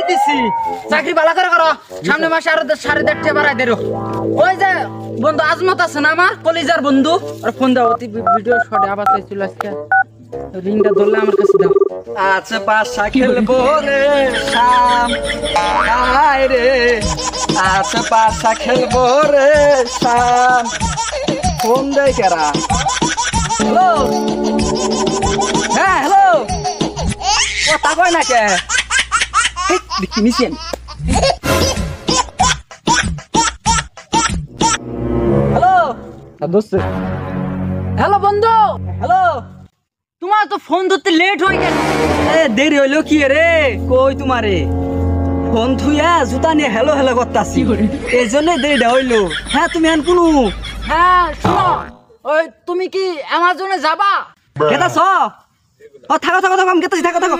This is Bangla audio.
দিছি চাকরি ভালো করে করো সামনে মাসে আরো 1.5 বাড়াই দেরো ওই যে বন্ধু আজমত আছে না আমার কলিজার বন্ধু আর ফোন দাও ভিডিও শটে আবার চলে আজকে রিংটা ধরলে আমার কাছে দাও আছে পাশা খেলবো রে শাম আয় রে আছে পাশা খেলবো রে শাম ফোন দেয় কেরা হ্যালো হ্যাঁ হ্যালো কথা কয় না কে দেখি মিশিয়েন হ্যালো দোস্ত হ্যালো বন্ধু হ্যালো তোমার তো ফোন ধরতে লেট হয়ে গেল দেরি হইলো কি রে কই তোমারে ফোন থুইয়া জুতা নিয়ে হেলো হেলো করতাছি এই জন্য দেরিটা হইলো হ্যাঁ তুমি আন কোনো হ্যাঁ শোনো ওই তুমি কি অ্যামাজনে যাবা গেতাছ ও থাকো থাকো থাকো আমি গেতাছি থাকো থাকো